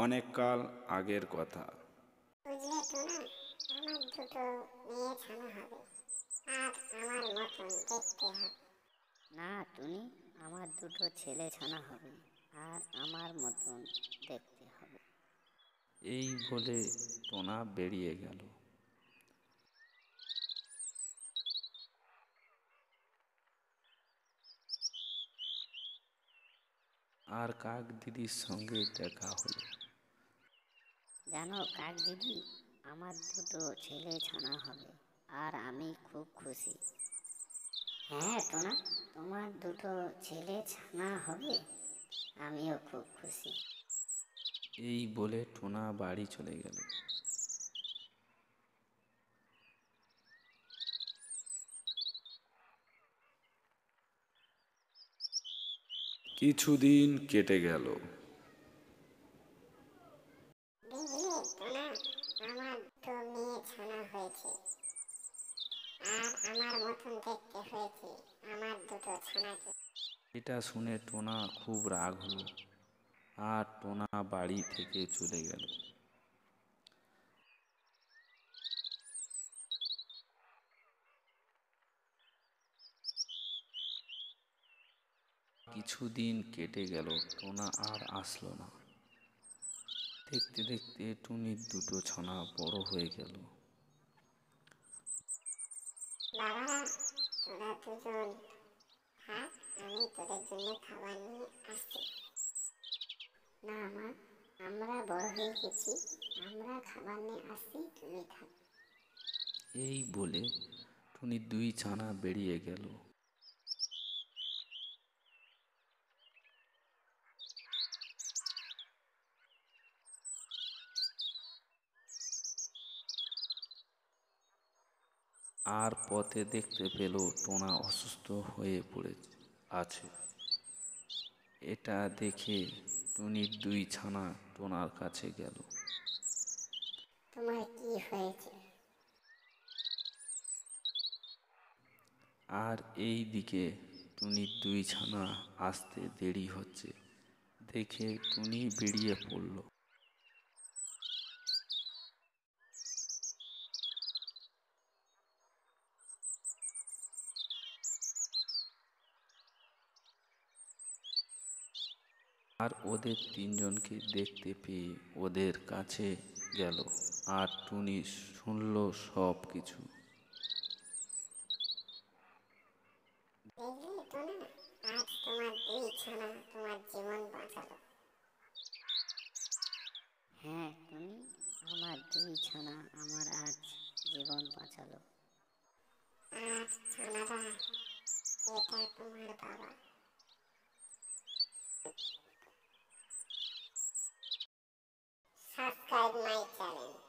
অনেক কাল আগের কথা। বুঝলে তো না, আমার দুটো মেয়ে ছানা হবে আর আমার মতন দেখতে হবে। না টুনি, আমার দুটো ছেলে ছানা হবে আর আমার মতন দেখতে হবে। এই বলে টোনা বেরিয়ে গেল। আর কাক দিদির সঙ্গে দেখা হলো। জানো কাক দিদি, আমার দুটো ছেলে ছানা হবে আর আমি খুব খুশি। হ্যাঁ টোনা, তোমার দুটো ছেলে ছানা হবে, আমিও খুব খুশি। এই বলে টোনা বাড়ি চলে গেল। কিছুদিন কেটে গেল। বুঝলে তো না, আমার দুটো মেয়ে ছানা হয়েছে আর আমার মতন দেখতে হয়েছে আমার দুটো ছানাকে। এটা শুনে টোনা খুব রাগ হলো আর টোনা বাড়ি থেকে চলে গেল। কিছুদিন কেটে গেল, টোনা আর আসলো না। দেখতে দেখতে টুনির দুটো ছানা বড় হয়ে গেল। বাবারা, তোরা দুজন থাক, আমি তোদের জন্য খাবার নিয়ে আসছি। না মা, আমরা বড় হয়ে গেছি, আমরা খাবার নিয়ে আসছি, তুমি থাক। এই বলে টুনির দুই ছানা বেরিয়ে গেল। আর পথে দেখতে পেল টোনা অসুস্থ হয়ে পড়ে আছে। এটা দেখে টুনির দুই ছানা টোনার কাছে গেল। তোমার কি হয়েছে? আর এই দিকে টুনির দুই ছানা আসতে দেরি হচ্ছে দেখে টুনি বেরিয়ে পড়ল। আর ওদের তিনজনকে দেখতে পেয়ে ওদের কাছে গেল আর টুনি শুনল সব কিছু। দেখলে তো না, আজ তোমার দুই ছানা তোমার জীবন বাঁচালো। হ্যাঁ টুনি, আমার দুই ছানা আমার আজ জীবন বাঁচালো। আর ছানারা, এটা তোমার বাবা। Subscribe my channel.